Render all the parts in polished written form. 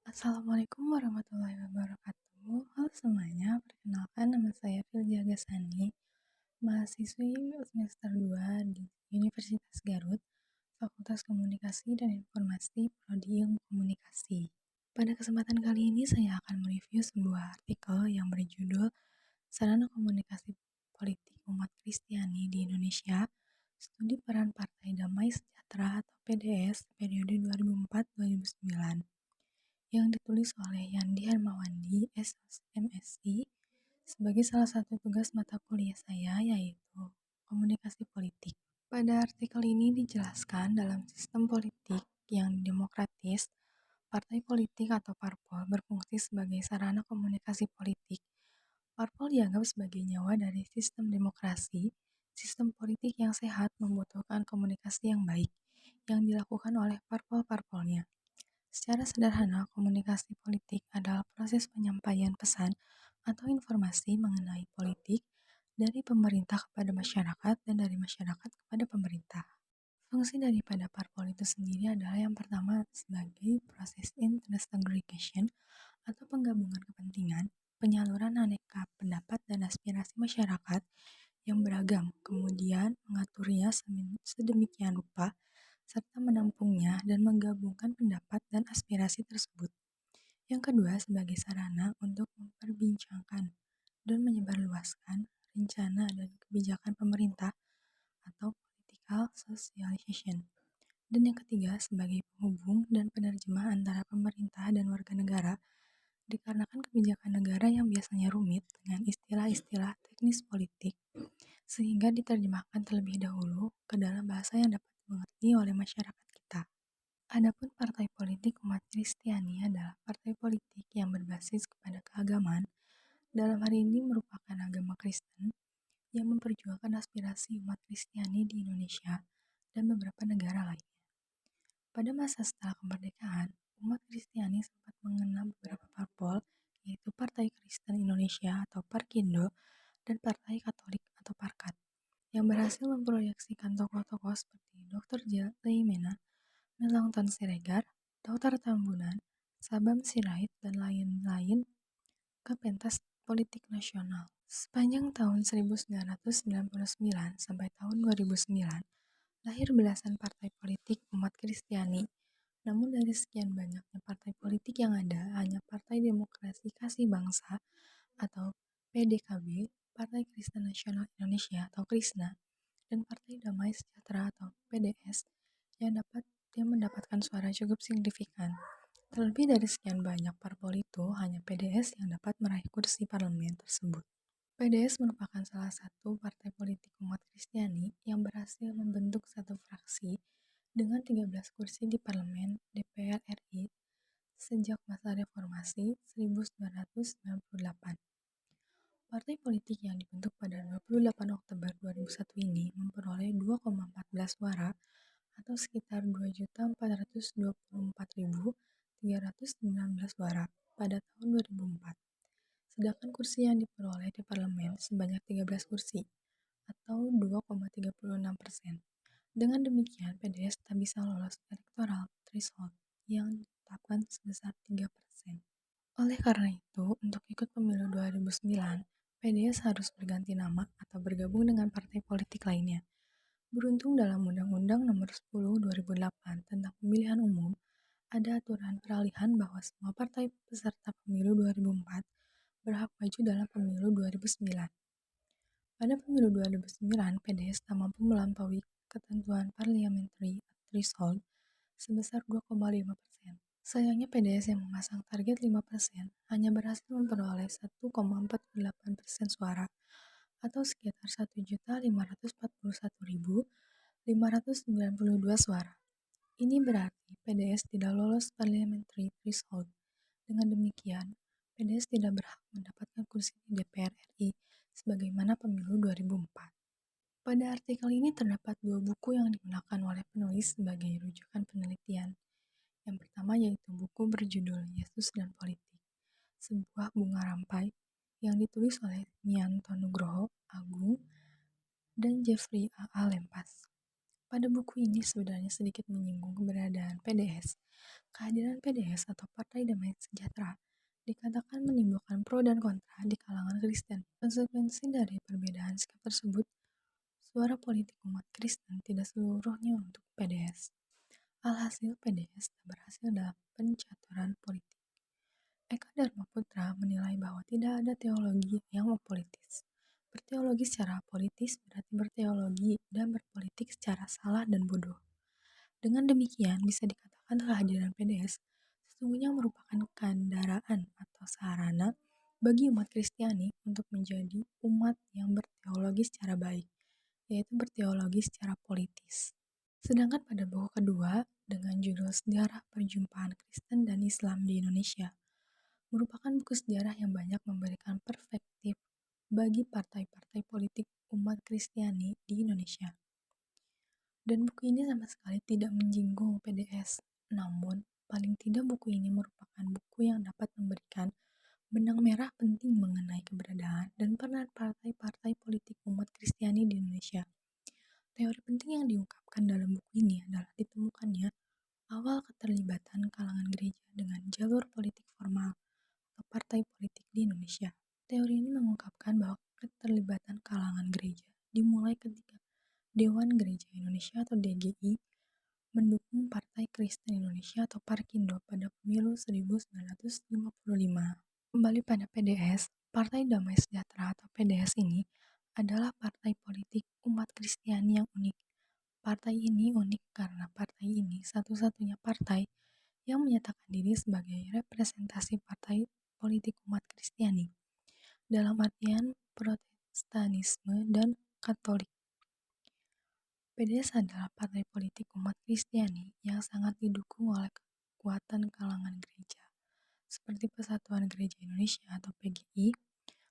Assalamualaikum warahmatullahi wabarakatuh. Halo semuanya, perkenalkan nama saya Filja Gasani, mahasiswi semester 2 di Universitas Garut, Fakultas Komunikasi dan Informasi, Prodi Ilmu Komunikasi. Pada kesempatan kali ini saya akan mereview sebuah artikel yang berjudul Sarana Komunikasi Politik Umat Kristiani di Indonesia, Studi Peran Partai Damai Sejahtera atau PDS periode 2004-2009 yang ditulis oleh Yandi Hermawandi, MSI, sebagai salah satu tugas mata kuliah saya yaitu Komunikasi Politik. Pada artikel ini dijelaskan dalam sistem politik yang demokratis, partai politik atau parpol berfungsi sebagai sarana komunikasi politik. Parpol dianggap sebagai nyawa dari sistem demokrasi. Sistem politik yang sehat membutuhkan komunikasi yang baik yang dilakukan oleh parpol-parpolnya. Secara sederhana, komunikasi politik adalah proses penyampaian pesan atau informasi mengenai politik dari pemerintah kepada masyarakat dan dari masyarakat kepada pemerintah. Fungsi daripada parpol itu sendiri adalah yang pertama sebagai proses interest aggregation atau penggabungan kepentingan, penyaluran aneka pendapat dan aspirasi masyarakat yang beragam, kemudian mengaturnya sedemikian rupa serta menampungnya dan menggabungkan pendapat dan aspirasi tersebut. Yang kedua, sebagai sarana untuk memperbincangkan dan menyebarluaskan rencana dan kebijakan pemerintah atau political socialization. Dan yang ketiga, sebagai penghubung dan penerjemah antara pemerintah dan warga negara, dikarenakan kebijakan negara yang biasanya rumit dengan istilah-istilah teknis politik, sehingga diterjemahkan terlebih dahulu ke dalam bahasa yang dapat dimengerti oleh masyarakat kita. Adapun partai politik umat Kristiani adalah partai politik yang berbasis kepada keagamaan, dalam hal ini merupakan agama Kristen, yang memperjuangkan aspirasi umat Kristiani di Indonesia dan beberapa negara lainnya. Pada masa setelah kemerdekaan, umat Kristiani sempat mengenal beberapa parpol, yaitu Partai Kristen Indonesia atau Parkindo dan Partai Katolik atau Parkat, yang berhasil memproyeksikan tokoh-tokoh seperti Dr. Jaimena, Melangton Siregar, Dr. Tambunan, Sabam Sirait, dan lain-lain ke pentas politik nasional. Sepanjang tahun 1999 sampai tahun 2009, lahir belasan partai politik umat Kristiani. Namun dari sekian banyaknya partai politik yang ada, hanya Partai Demokrasi Kasih Bangsa atau PDKB, Partai Kristen Nasional Indonesia atau KRISNA, dan Partai Damai Sejahtera atau PDS yang mendapatkan suara cukup signifikan. Terlebih dari sekian banyak parpol itu, hanya PDS yang dapat meraih kursi parlemen tersebut. PDS merupakan salah satu partai politik umat Kristiani yang berhasil membentuk satu fraksi dengan 13 kursi di parlemen DPR RI sejak masa reformasi 1998. Partai politik yang dibentuk pada 28 Oktober 2001 ini memperoleh 2,14 suara atau sekitar 2.424.319 suara pada tahun 2004. Sedangkan kursi yang diperoleh di parlemen sebanyak 13 kursi atau 2,36%. Dengan demikian, PDS tak bisa lolos electoral threshold yang ditetapkan sebesar 3%. Oleh karena itu, untuk ikut pemilu 2009, PDS harus berganti nama atau bergabung dengan partai politik lainnya. Beruntung dalam Undang-Undang Nomor 10 2008 tentang Pemilihan Umum, ada aturan peralihan bahwa semua partai peserta pemilu 2004 berhak maju dalam pemilu 2009. Pada pemilu 2009, PDS tak mampu melampaui ketentuan parliamentary threshold sebesar 2,5%. Sayangnya PDS yang memasang target 5% hanya berhasil memperoleh 1,48% suara atau sekitar 1.541.592 suara. Ini berarti PDS tidak lolos parliamentary threshold. Dengan demikian, PDS tidak berhak mendapatkan kursi di DPR RI sebagaimana pemilu 2004. Pada artikel ini terdapat dua buku yang digunakan oleh penulis sebagai rujukan penelitian. Yang pertama yaitu buku berjudul Yesus dan Politik, sebuah bunga rampai yang ditulis oleh Mianto Nugroho Agung dan Jeffrey A. A. Lempas. Pada buku ini sebenarnya sedikit menyinggung keberadaan PDS. Kehadiran PDS atau Partai Damai Sejahtera dikatakan menimbulkan pro dan kontra di kalangan Kristen. Konsekuensi dari perbedaan sikap tersebut, suara politik umat Kristen tidak seluruhnya untuk PDS. Alhasil PDS tak berhasil dalam pencaturan politik. Eka Dharma Putra menilai bahwa tidak ada teologi yang apolitis. Berteologi secara politis berarti berteologi dan berpolitik secara salah dan bodoh. Dengan demikian, bisa dikatakan kehadiran PDS sesungguhnya merupakan kendaraan atau sarana bagi umat Kristiani untuk menjadi umat yang berteologi secara baik, yaitu berteologi secara politis. Sedangkan pada buku kedua, dengan judul Sejarah Perjumpaan Kristen dan Islam di Indonesia, merupakan buku sejarah yang banyak memberikan perspektif bagi partai-partai politik umat Kristiani di Indonesia. Dan buku ini sama sekali tidak menyinggung PDS. Namun, paling tidak buku ini merupakan buku yang dapat memberikan benang merah penting mengenai keberadaan dan peran partai-partai politik umat Kristiani di Indonesia. Teori penting yang diungkapkan dalam buku ini adalah ditemukannya awal keterlibatan kalangan gereja dengan jalur politik formal atau partai politik di Indonesia. Teori ini mengungkapkan bahwa keterlibatan kalangan gereja dimulai ketika Dewan Gereja Indonesia atau DGI mendukung Partai Kristen Indonesia atau Parkindo pada pemilu 1955. Kembali pada PDS, Partai Damai Sejahtera atau PDS ini adalah partai politik umat Kristiani yang unik. Partai ini unik karena partai ini satu-satunya partai yang menyatakan diri sebagai representasi partai politik umat Kristiani dalam artian Protestanisme dan Katolik. PDS adalah partai politik umat Kristiani yang sangat didukung oleh kekuatan kalangan gereja, seperti Persatuan Gereja Indonesia atau PGI,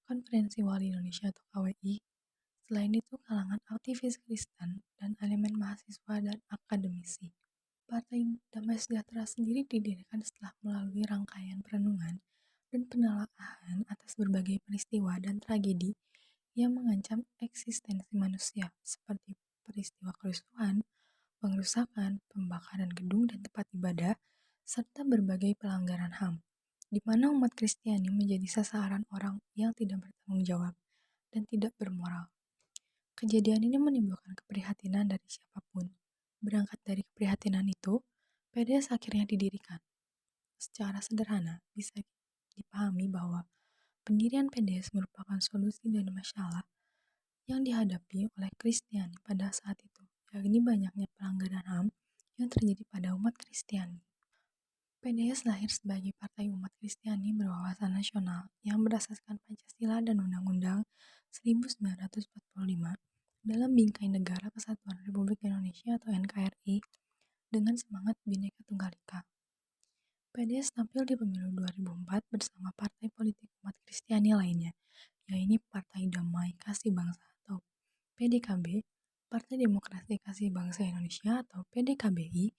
Konferensi Wali Indonesia atau KWI. Selain itu, kalangan aktivis Kristen dan elemen mahasiswa dan akademisi. Partai Damai Sejahtera sendiri didirikan setelah melalui rangkaian perenungan dan penelaahan atas berbagai peristiwa dan tragedi yang mengancam eksistensi manusia, seperti peristiwa kerusuhan, pengerusakan, pembakaran gedung dan tempat ibadah, serta berbagai pelanggaran HAM, di mana umat Kristiani menjadi sasaran orang yang tidak bertanggung jawab dan tidak bermoral. Kejadian ini menimbulkan keprihatinan dari siapapun. Berangkat dari keprihatinan itu, PDS akhirnya didirikan. Secara sederhana, bisa dipahami bahwa pendirian PDS merupakan solusi dari masalah yang dihadapi oleh Kristiani pada saat itu, yakni banyaknya pelanggaran HAM yang terjadi pada umat Kristiani. PDS lahir sebagai partai umat Kristiani berwawasan nasional yang berdasarkan Pancasila dan Undang-Undang 1945 dalam Bingkai Negara Kesatuan Republik Indonesia atau NKRI dengan semangat Bhinneka Tunggal Ika. PDS tampil di pemilu 2004 bersama partai politik umat Kristiani lainnya, yaitu Partai Damai Kasih Bangsa atau PDKB, Partai Demokrasi Kasih Bangsa Indonesia atau PDKBI,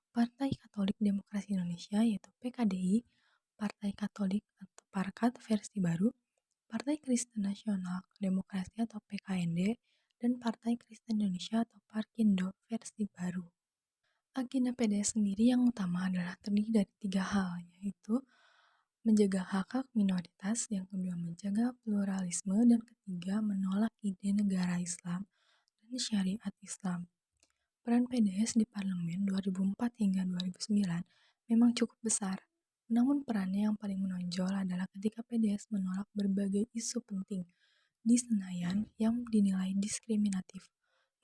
Partai Katolik Demokrasi Indonesia yaitu PKDI, Partai Katolik atau Parkat versi baru, Partai Kristen Nasional Demokrasi atau PKND, dan Partai Kristen Indonesia atau Parkindo versi baru. Agenda PDS sendiri yang utama adalah terdiri dari 3 hal, yaitu menjaga hak-hak minoritas, yang kedua menjaga pluralisme, dan ketiga menolak ide negara Islam dan syariat Islam. Peran PDS di parlemen 2004 hingga 2009 memang cukup besar, namun perannya yang paling menonjol adalah ketika PDS menolak berbagai isu penting di Senayan yang dinilai diskriminatif,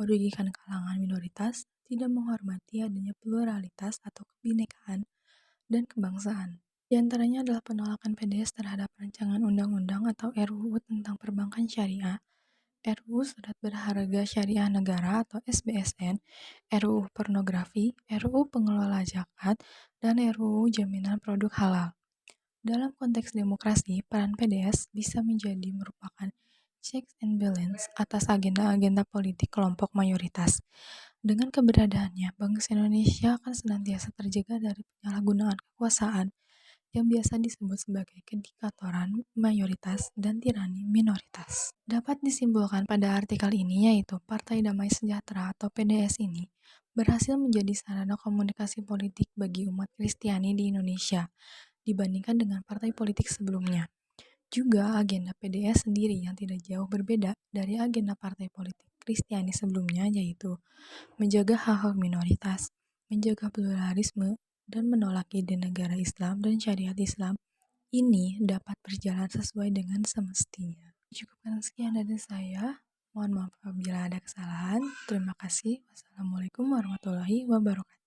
merugikan kalangan minoritas, tidak menghormati adanya pluralitas atau kebinekaan dan kebangsaan. Di antaranya adalah penolakan PDS terhadap rancangan undang-undang atau RUU tentang perbankan syariah, RUU Surat Berharga Syariah Negara atau SBSN, RUU Pornografi, RUU Pengelola Zakat, dan RUU Jaminan Produk Halal. Dalam konteks demokrasi, peran PDS bisa menjadi merupakan checks and balance atas agenda-agenda politik kelompok mayoritas. Dengan keberadaannya, bangsa Indonesia akan senantiasa terjaga dari penyalahgunaan kekuasaan yang biasa disebut sebagai kedikatoran mayoritas dan tirani minoritas. Dapat disimpulkan pada artikel ini yaitu Partai Damai Sejahtera atau PDS ini berhasil menjadi sarana komunikasi politik bagi umat Kristiani di Indonesia dibandingkan dengan partai politik sebelumnya. Juga agenda PDS sendiri yang tidak jauh berbeda dari agenda partai politik Kristiani sebelumnya yaitu menjaga hak-hak minoritas, menjaga pluralisme, dan menolak ide negara Islam dan syariat Islam ini dapat berjalan sesuai dengan semestinya. Cukupkan sekian dari saya. Mohon maaf apabila ada kesalahan. Terima kasih. Wassalamualaikum warahmatullahi wabarakatuh.